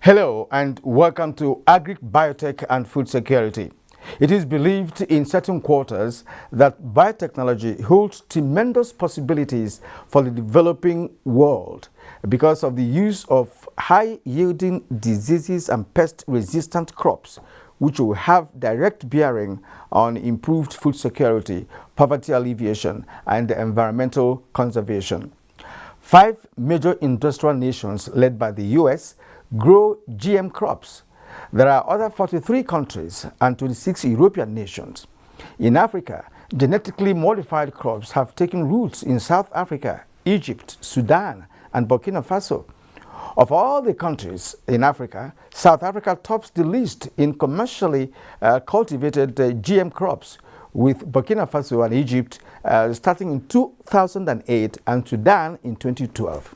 Hello and welcome to Agricbiotech and Food Security. It is believed in certain quarters that biotechnology holds tremendous possibilities for the developing world because of the use of high-yielding diseases and pest-resistant crops, which will have direct bearing on improved food security, poverty alleviation, and environmental conservation. 5 major industrial nations led by the US grow GM crops. There are other 43 countries and 26 European nations. In Africa, genetically modified crops have taken roots in South Africa, Egypt, Sudan, and Burkina Faso. Of all the countries in Africa, South Africa tops the list in commercially cultivated GM crops, with Burkina Faso and Egypt starting in 2008 and Sudan in 2012.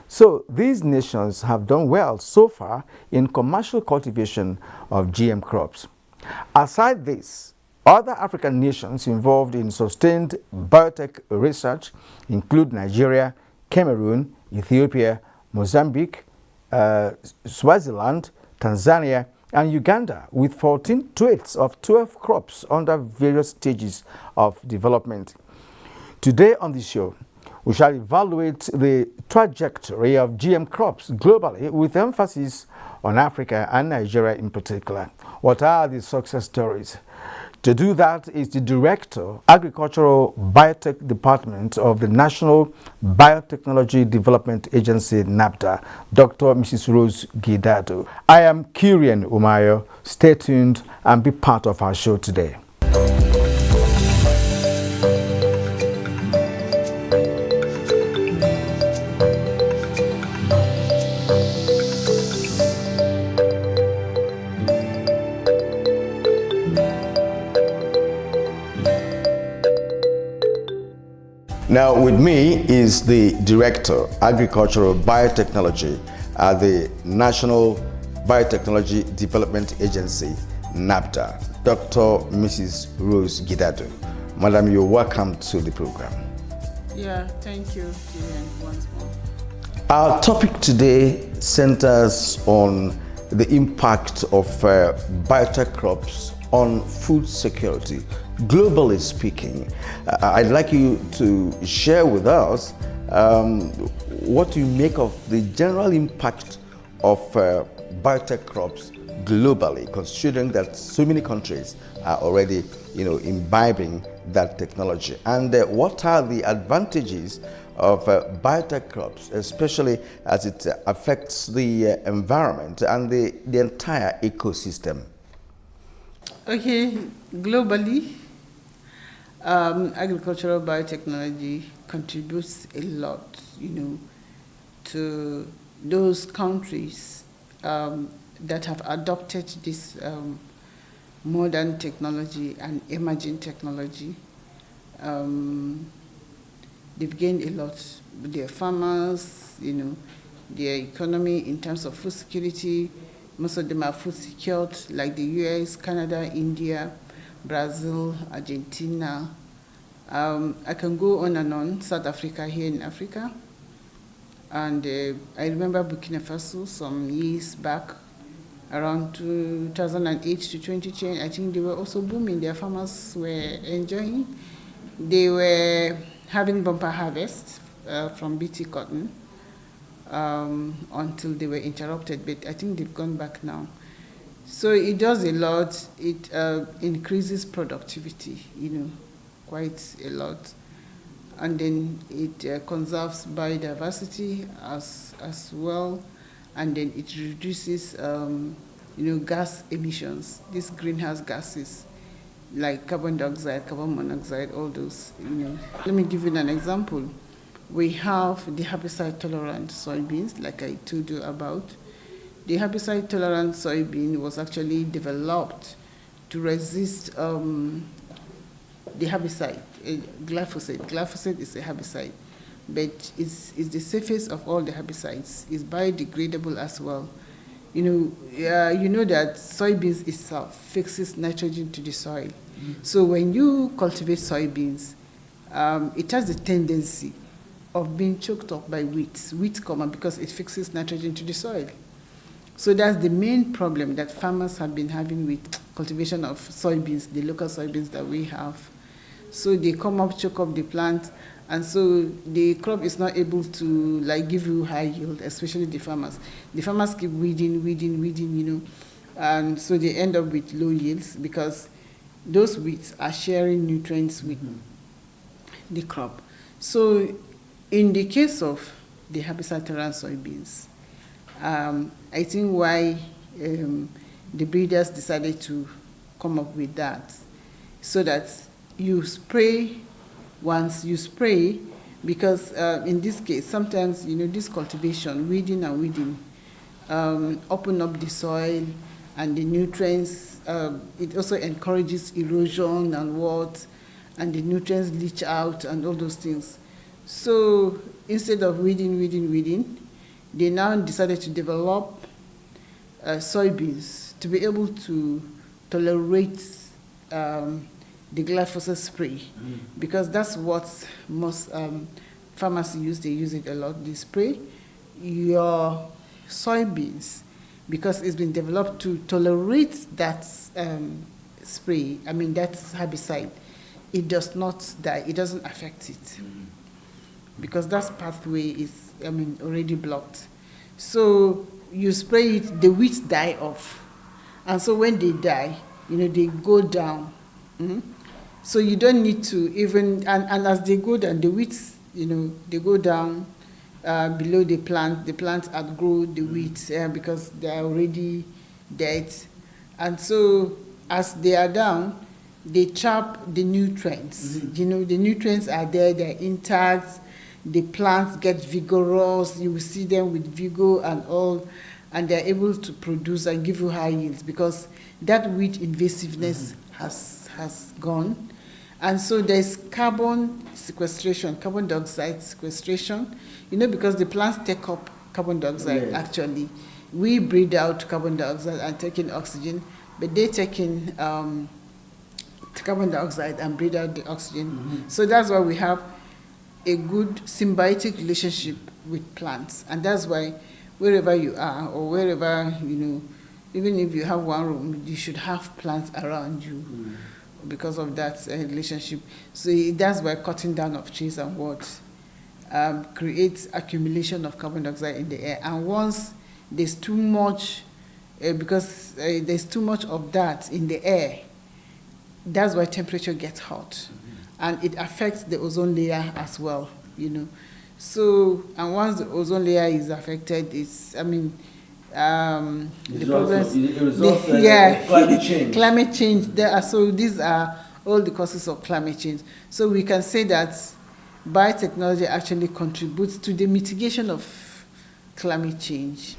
So these nations have done well so far in commercial cultivation of GM crops. Aside this, other African nations involved in sustained biotech research include Nigeria, Cameroon, Ethiopia, Mozambique, Swaziland, Tanzania, and Uganda, with 14 traits of 12 crops under various stages of development. Today on the show, we shall evaluate the trajectory of GM crops globally with emphasis on Africa and Nigeria in particular. What are the success stories? To do that is the Director, Agricultural Biotech Department of the National Biotechnology Development Agency, NABDA, Dr. Mrs. Rose Gidado. I am Kyrian Umayo. Stay tuned and be part of our show today. Now with me is the Director, Agricultural Biotechnology at the National Biotechnology Development Agency, NABDA, Dr. Mrs. Rose Gidado. Madam, you're welcome to the program. Yeah, thank you, Kyrian, once more. Our topic today centers on the impact of biotech crops on food security. Globally speaking, I'd like you to share with us what you make of the general impact of biotech crops globally, considering that so many countries are already, imbibing that technology. And what are the advantages of biotech crops, especially as it affects the environment and the entire ecosystem? Okay, globally, agricultural biotechnology contributes a lot, to those countries that have adopted this modern technology and emerging technology. They've gained a lot with their farmers, their economy in terms of food security. Most of them are food secured, like the US, Canada, India, Brazil, Argentina. I can go on and on. South Africa, here in Africa. And I remember Burkina Faso some years back, around 2008 to 2010. I think they were also booming. Their farmers were enjoying. They were having bumper harvest from BT cotton. Until they were interrupted, but I think they've gone back now. So it does a lot. It increases productivity, quite a lot, and then it conserves biodiversity as well, and then it reduces, gas emissions. These greenhouse gases, like carbon dioxide, carbon monoxide, all those. Let me give you an example. We have the herbicide-tolerant soybeans, like I told you about. The herbicide-tolerant soybean was actually developed to resist the herbicide, glyphosate. Glyphosate is a herbicide, but it's the safest of all the herbicides. It's biodegradable as well. You know that soybeans itself fixes nitrogen to the soil. So when you cultivate soybeans, it has the tendency of being choked up by weeds. Weeds come up because it fixes nitrogen to the soil. So that's the main problem that farmers have been having with cultivation of soybeans, the local soybeans that we have. So they come up, choke up the plant, and so the crop is not able to like give you high yield, especially the farmers. The farmers keep weeding, and so they end up with low yields because those weeds are sharing nutrients with the crop. So in the case of the herbicide-tolerant soybeans, I think why the breeders decided to come up with that, so that you spray once you spray, because in this case, sometimes, this cultivation, weeding and weeding, open up the soil and the nutrients. It also encourages erosion and what, and the nutrients leach out and all those things. So instead of weeding, they now decided to develop soybeans to be able to tolerate the glyphosate spray, because that's what most farmers use. They use it a lot. They spray your soybeans because it's been developed to tolerate that spray. I mean, that herbicide. It does not die. It doesn't affect it because that pathway is, already blocked. So you spray it, the weeds die off, and so when they die, they go down. So you don't need to even, and as they go down, the weeds, they go down below the plant. The plants outgrow the weeds because they are already dead. And so as they are down, they trap the nutrients. The nutrients are there, they're intact. The plants get vigorous. You will see them with vigor and all, and they're able to produce and give you high yields because that weed invasiveness has gone. And so there's carbon dioxide sequestration, because the plants take up carbon dioxide. Yeah. Actually. We breathe out carbon dioxide and take in oxygen, but they take in carbon dioxide and breathe out the oxygen. So that's why we have a good symbiotic relationship with plants. And that's why wherever you are or wherever, even if you have one room, you should have plants around you. Because of that relationship. So that's why cutting down of trees and what creates accumulation of carbon dioxide in the air. And once there's too much, because there's too much of that in the air, that's why temperature gets hot. And it affects the ozone layer as well, So, and once the ozone layer is affected, climate change. Climate change. So these are all the causes of climate change. So we can say that biotechnology actually contributes to the mitigation of climate change.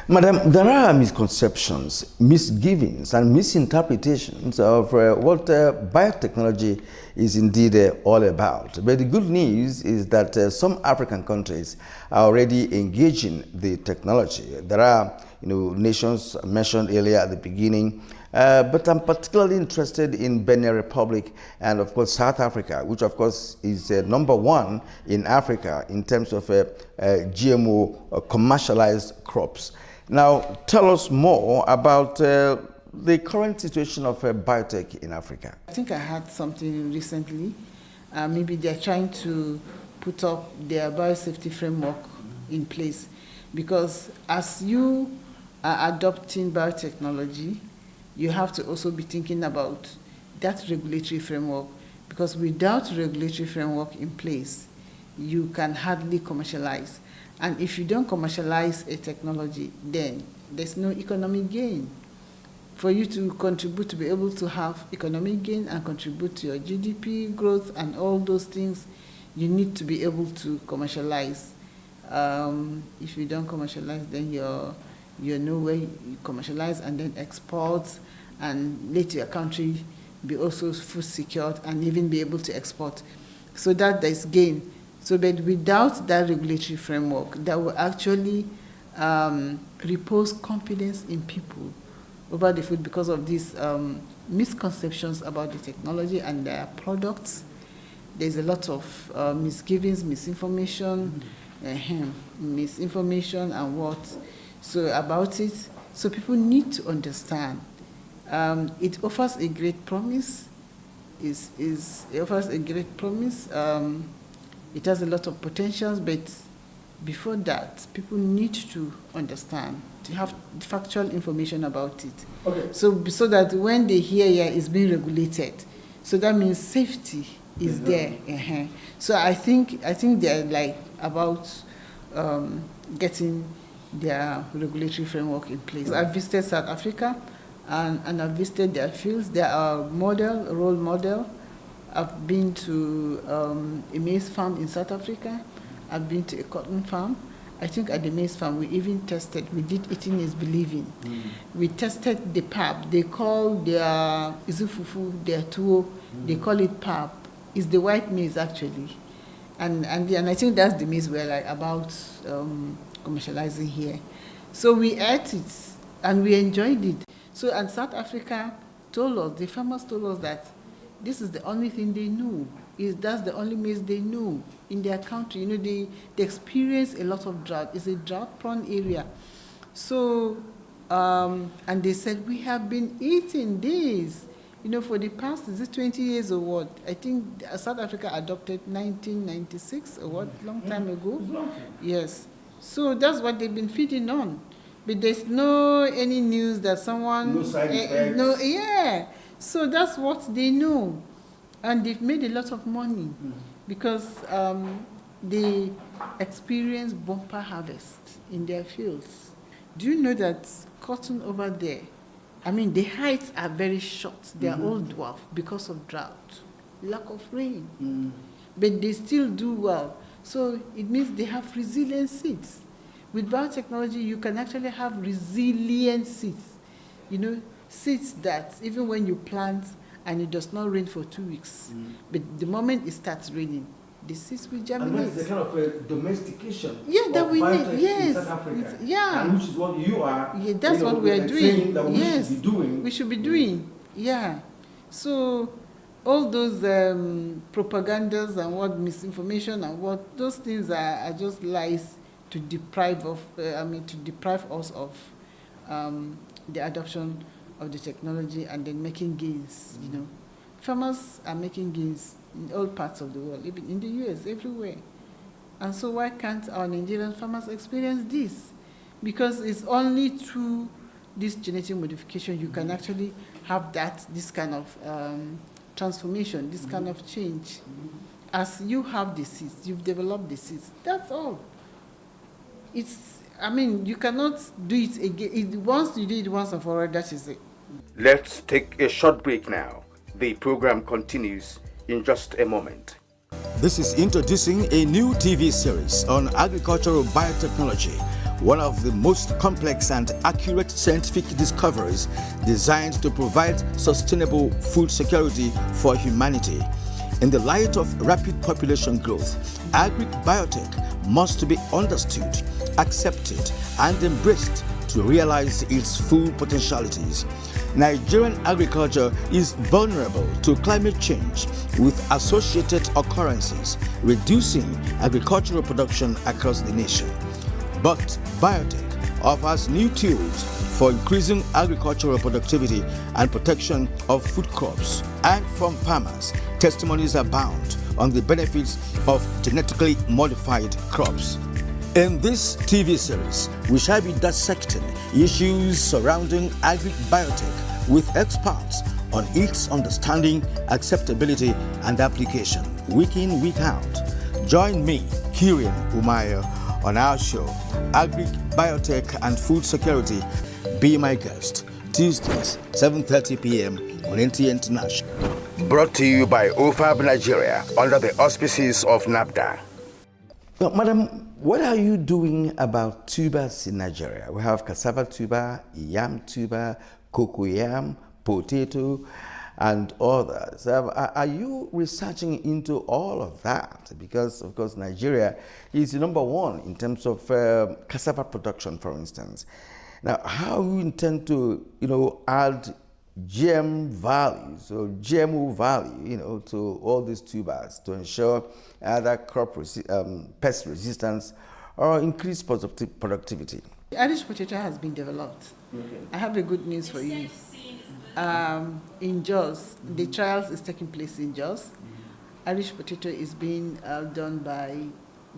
Madam, there are misconceptions, misgivings, and misinterpretations of what biotechnology is indeed all about. But the good news is that some African countries are already engaging the technology. There are, nations mentioned earlier at the beginning, but I'm particularly interested in Benin Republic and, of course, South Africa, which, of course, is number one in Africa in terms of GMO commercialized crops. Now, tell us more about the current situation of biotech in Africa. I think I had something recently. Maybe they're trying to put up their biosafety framework in place, because as you are adopting biotechnology, you have to also be thinking about that regulatory framework, because without regulatory framework in place, you can hardly commercialize. And if you don't commercialize a technology, then there's no economic gain. For you to contribute, to be able to have economic gain and contribute to your GDP growth and all those things, you need to be able to commercialize. If you don't commercialize, then you're nowhere. You commercialize and then export, and let your country be also food secured and even be able to export. So that there's gain. So, but without that regulatory framework, that will actually repose confidence in people over the food because of these misconceptions about the technology and their products. There's a lot of misgivings, misinformation and what. So about it, So people need to understand. It offers a great promise. It offers a great promise. It has a lot of potentials, but before that, people need to understand, to have factual information about it. Okay. So that when they hear it's being regulated, so that means safety is there. So I think they're like about getting their regulatory framework in place. I visited South Africa, and I've visited their fields. They are a role model. I've been to a maize farm in South Africa. I've been to a cotton farm. I think at the maize farm we even tested. We did eating is believing. We tested the pap. They call their izufufu, their tuwo. They call it pap. It's the white maize actually, and I think that's the maize we're like about commercializing here. So we ate it and we enjoyed it. So and South Africa the farmers told us that this is the only thing they knew. That's the only maize they knew in their country. They experience a lot of drought. It's a drought-prone area. So, and they said, we have been eating this, for the past, is it 20 years or what? I think South Africa adopted 1996 or what, long time ago. Yes. So that's what they've been feeding on. But there's any news that someone... No side effects. So that's what they know. And they've made a lot of money because they experience bumper harvest in their fields. Do you know that cotton over there, the heights are very short. They are all dwarf because of drought, lack of rain. But they still do well. So it means they have resilient seeds. With biotechnology, you can actually have resilient seeds. Seeds that even when you plant and it does not rain for 2 weeks, but the moment it starts raining, the seeds will germinate. And that's the kind of a domestication that we need. Yes. In South Africa. And which is what you are. Yeah, that's what we are doing. That yes. We should be doing. We should be doing. Yeah. So all those propagandas and what misinformation and what those things are just lies to deprive us of the adoption of the technology and then making gains. Farmers are making gains in all parts of the world, even in the US, everywhere. And so why can't our Nigerian farmers experience this? Because it's only through this genetic modification you can actually have this kind of transformation, this kind of change. As you have the seeds, you've developed the seeds. That's all. You cannot do it again. Once you do it once and for all, that is it. Let's take a short break now. The program continues in just a moment. This is introducing a new TV series on agricultural biotechnology, one of the most complex and accurate scientific discoveries designed to provide sustainable food security for humanity. In the light of rapid population growth, Agricbiotech must be understood, accepted, and embraced to realize its full potentialities. Nigerian agriculture is vulnerable to climate change with associated occurrences, reducing agricultural production across the nation. But Biotech offers new tools for increasing agricultural productivity and protection of food crops. And from farmers, testimonies abound on the benefits of genetically modified crops. In this TV series, we shall be dissecting issues surrounding Agricbiotech with experts on its understanding, acceptability, and application, week in, week out. Join me, Kieran Umayo, on our show, Agricbiotech and Food Security. Be my guest, Tuesdays, 7:30 p.m. on NT International. Brought to you by OFAB Nigeria under the auspices of NAFDA. Now, Madam, what are you doing about tubers in Nigeria? We have cassava tuber, yam tuber, cocoyam, potato, and others. Are you researching into all of that? Because, of course, Nigeria is number one in terms of cassava production, for instance. Now, how do you intend to, add GM values or GMO value, to all these tubers to ensure either pest resistance or increased productivity? The Irish potato has been developed. Okay. I have a good news for you. In Jos, the trials is taking place in Jos. Irish potato is being done by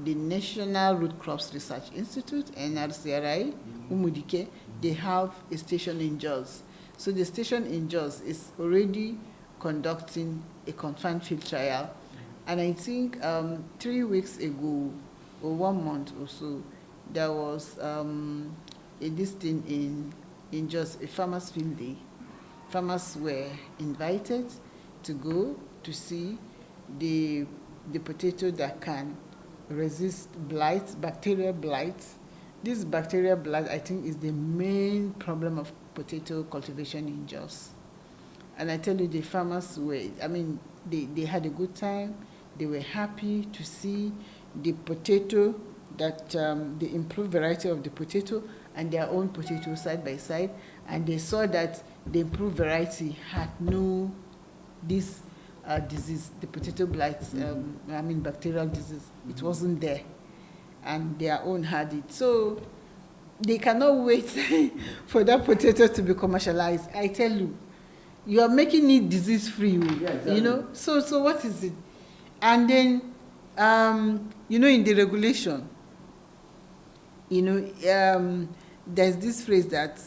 the National Root Crops Research Institute, NRCRI, Umudike. They have a station in Jos. So the station in Jos is already conducting a confined field trial. And I think 3 weeks ago, or 1 month or so, there was this thing in Jos, a farmers' field day. Farmers were invited to go to see the potato that can resist blight, bacterial blight. This bacterial blight, I think, is the main problem of potato cultivation in Jos. And I tell you, the farmers were, they had a good time. They were happy to see the potato, that the improved variety of the potato and their own potato side by side. And they saw that the improved variety had no this disease, the potato blight, bacterial disease. It wasn't there. And their own had it. So they cannot wait for that potato to be commercialized. I tell you, you are making it disease-free, yeah, exactly. So what is it? And then, in the regulation, there's this phrase that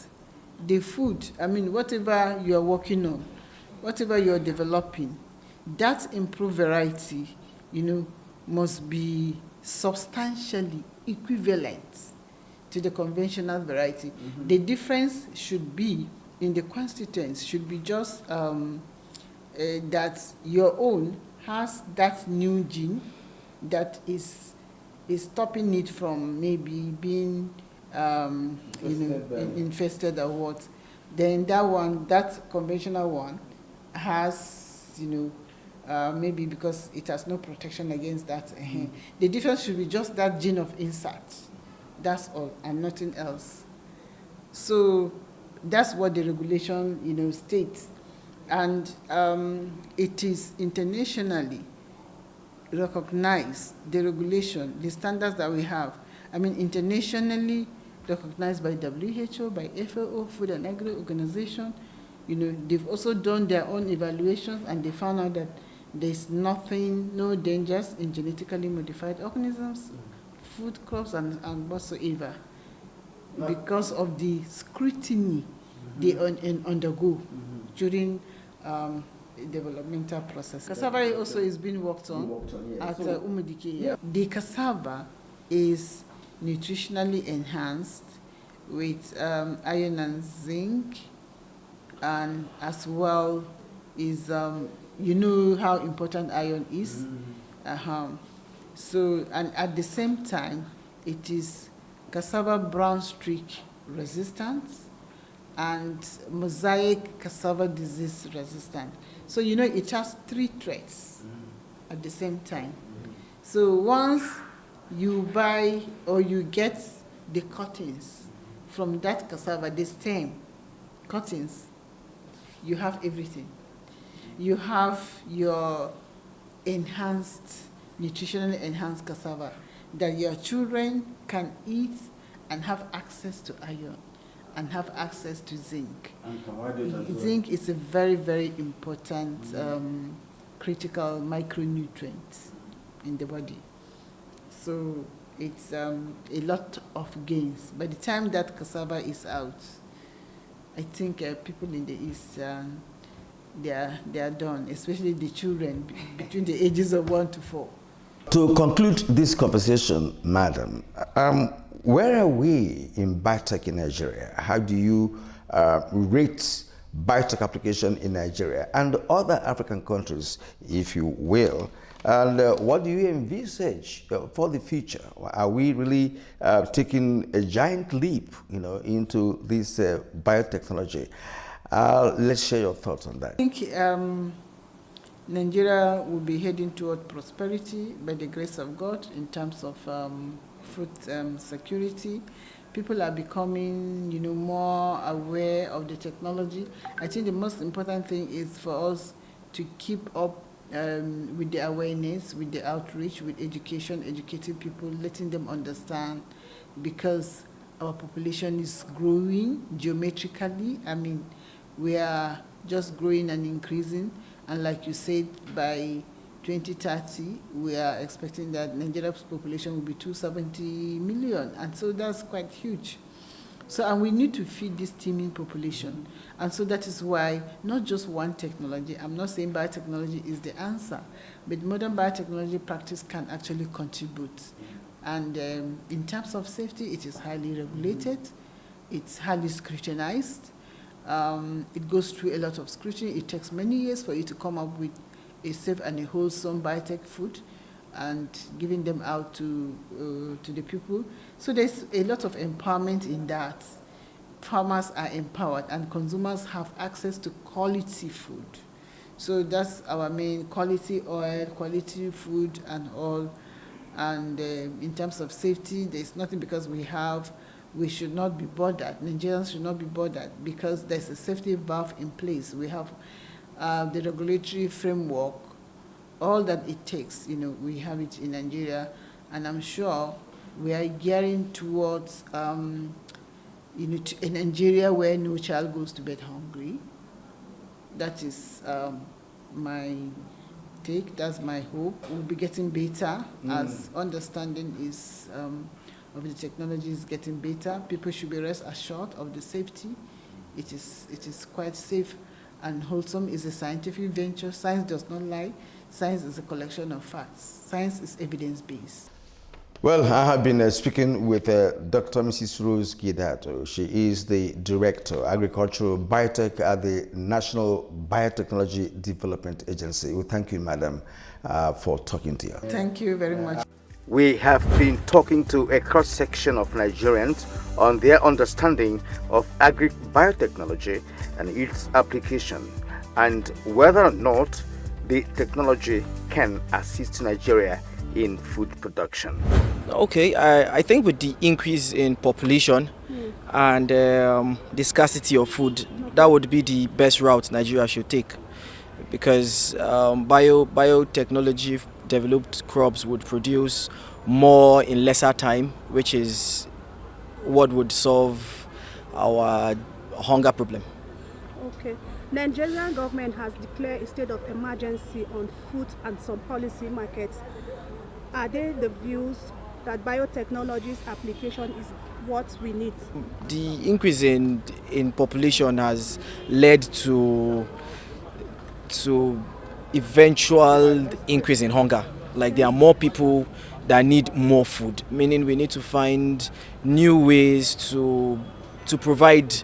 the food, whatever you are working on, whatever you are developing, that improved variety, must be substantially equivalent to the conventional variety. Mm-hmm. The difference should be in the constituents, should be just that your own has that new gene that is stopping it from maybe being infested or what. Then that conventional one has, maybe because it has no protection against that. The difference should be just that gene of insert. That's all, and nothing else. So that's what the regulation, states. And it is internationally recognized, the regulation, the standards that we have. Internationally recognized by WHO, by FAO, Food and Agri Organization. They've also done their own evaluations, and they found out that there's no dangers in genetically modified organisms, food crops, and whatsoever, because of the scrutiny they undergo during developmental process. Cassava also is being worked on at Umudike. Yeah. The cassava is nutritionally enhanced with iron and zinc, and as well is, how important iron is. So, and at the same time, it is cassava brown streak resistant and mosaic cassava disease resistant. So, it has 3 traits at the same time. So once you buy or you get the cuttings from that cassava, the stem cuttings, you have everything. You have your nutritionally enhanced cassava that your children can eat and have access to iron and have access to zinc. And zinc is a very, very important critical micronutrient in the body. So it's a lot of gains. By the time that cassava is out, I think people in the East, they are done, especially the children between the ages of 1 to 4. To conclude this conversation, madam, where are we in biotech in Nigeria? How do you rate biotech application in Nigeria and other African countries, if you will? And what do you envisage for the future? Are we really taking a giant leap, into this biotechnology? Let's share your thoughts on that. I think Nigeria will be heading toward prosperity by the grace of God in terms of food security. People are becoming, more aware of the technology. I think the most important thing is for us to keep up with the awareness, with the outreach, with education, educating people, letting them understand, because our population is growing geometrically. I mean, we are just growing and increasing. And like you said, by 2030, we are expecting that Nigeria's population will be 270 million. And so that's quite huge. So, and we need to feed this teeming population. And so that is why not just one technology, I'm not saying biotechnology is the answer, but modern biotechnology practice can actually contribute. And in terms of safety, it is highly regulated, it's highly scrutinized, it goes through a lot of scrutiny. It takes many years for you to come up with a safe and a wholesome biotech food and giving them out to the people. So there's a lot of empowerment in that. Farmers are empowered and consumers have access to quality food. So that's our main: quality oil, quality food and all. And in terms of safety, there's nothing because we should not be bothered. Nigerians should not be bothered because there's a safety valve in place. We have the regulatory framework, all that it takes, we have it in Nigeria, and I'm sure we are gearing towards, a Nigeria where no child goes to bed hungry. That is my take. That's my hope. We'll be getting better as understanding is of the technology is getting better. People should be rest assured of the safety. It is quite safe and wholesome. It's a scientific venture. Science does not lie. Science is a collection of facts. Science is evidence-based. Well, I have been speaking with Dr. Mrs. Rose Gidato. She is the Director, Agricultural Biotech at the National Biotechnology Development Agency. We thank you, Madam, for talking to you. Thank you very much. We have been talking to a cross-section of Nigerians on their understanding of agri-biotechnology and its application, and whether or not the technology can assist Nigeria in food production. Okay, I think with the increase in population and the scarcity of food, that would be the best route Nigeria should take, because biotechnology developed crops would produce more in lesser time, which is what would solve our hunger problem. Okay. Nigerian government has declared a state of emergency on food and some policy markets. Are they the views that biotechnology's application is what we need? The increase in population has led to eventual increase in hunger. Like there are more people that need more food, meaning we need to find new ways to provide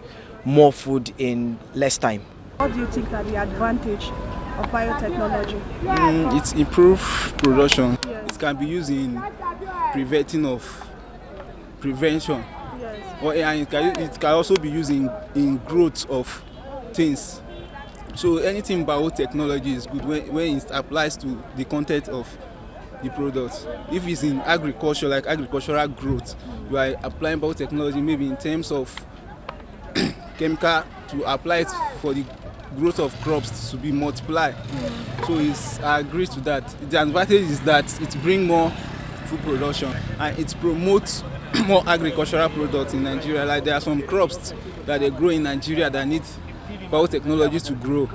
more food in less time. What do you think are the advantage of biotechnology? It's improved production. Yes. It can be used in prevention. Yes. And it can also be used in growth of things. So anything biotechnology is good when it applies to the content of the product. If it's in agriculture, like agricultural growth, you are applying biotechnology maybe in terms of chemical to apply it for the growth of crops to be multiplied. So I agree to that. The advantage is that it brings more food production and it promotes more agricultural products in Nigeria. Like there are some crops that they grow in Nigeria that need biotechnology to grow.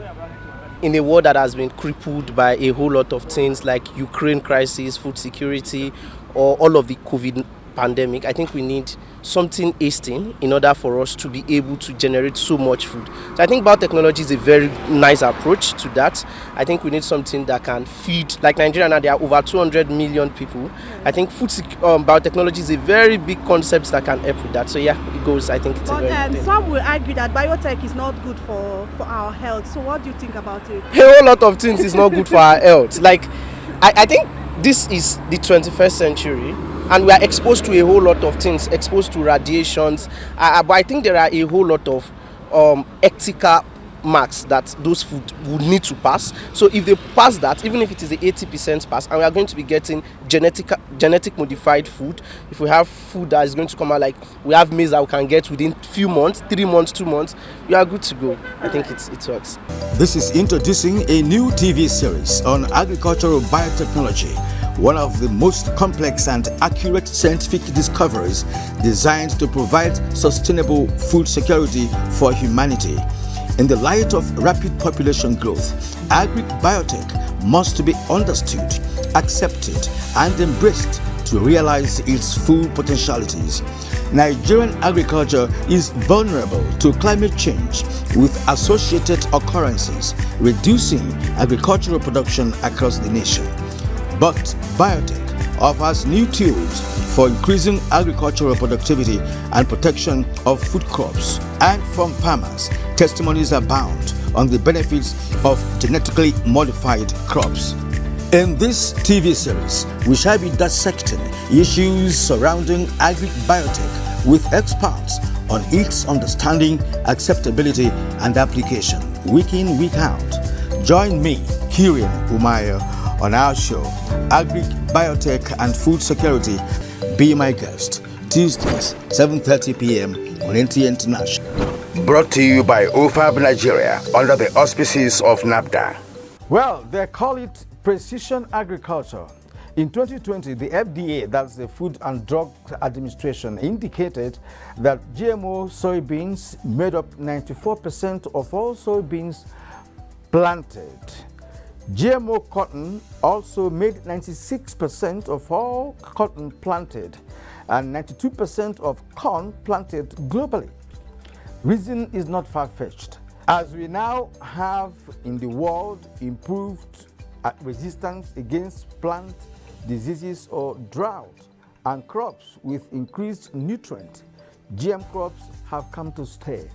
In a world that has been crippled by a whole lot of things like Ukraine crisis, food security, or all of the COVID pandemic, I think we need something hasting in order for us to be able to generate so much food. So I think biotechnology is a very nice approach to that. I think we need something that can feed, like Nigeria now, there are over 200 million people. I think biotechnology is a very big concept that can help with that. So yeah, it goes, I think it's a very good thing. Some will argue that biotech is not good for our health. So what do you think about it? A whole lot of things is not good for our health. Like, I think this is the 21st century. And we are exposed to a whole lot of things, exposed to radiations. But I think there are a whole lot of ethical marks that those food would need to pass. So if they pass that, even if it is the 80% pass, and we are going to be getting genetic modified food, if we have food that is going to come out, like we have maize that we can get within few months, 3 months, 2 months, we are good to go. I think it works. This is introducing a new TV series on agricultural biotechnology one of the most complex and accurate scientific discoveries designed to provide sustainable food security for humanity. In the light of rapid population growth, Agricbiotech must be understood, accepted, and embraced to realize its full potentialities. Nigerian agriculture is vulnerable to climate change with associated occurrences, reducing agricultural production across the nation. But Biotech offers new tools for increasing agricultural productivity and protection of food crops. And from farmers, testimonies abound on the benefits of genetically modified crops. In this TV series, we shall be dissecting issues surrounding Agricbiotech with experts on its understanding, acceptability, and application, week in, week out. Join me, Kirian Umayo, on our show, Agricbiotech and Food Security. Be my guest, Tuesdays, 7:30 p.m. on NT International. Brought to you by OFAB Nigeria under the auspices of NAFDA. Well, they call it precision agriculture. In 2020, the FDA, that's the Food and Drug Administration, indicated that GMO soybeans made up 94% of all soybeans planted. GMO cotton also made 96% of all cotton planted and 92% of corn planted globally. Reason is not far-fetched. As we now have in the world improved resistance against plant diseases or drought and crops with increased nutrient, GM crops have come to stay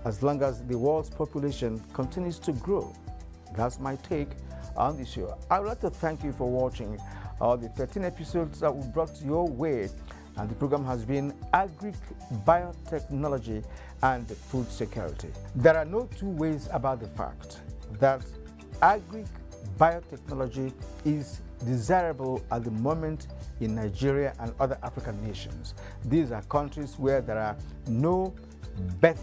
as long as the world's population continues to grow. That's my take on the show. I would like to thank you for watching the 13 episodes that we brought your way, and the program has been Agric Biotechnology and Food Security. There are no two ways about the fact that Agric Biotechnology is desirable at the moment in Nigeria and other African nations. These are countries where there are no birth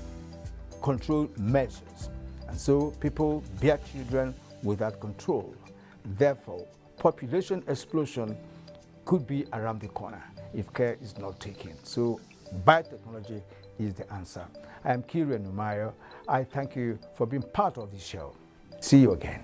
control measures, and so people bear children without control. Therefore, population explosion could be around the corner if care is not taken. So biotechnology is the answer. I am Kirian Umayo. I thank you for being part of this show. See you again.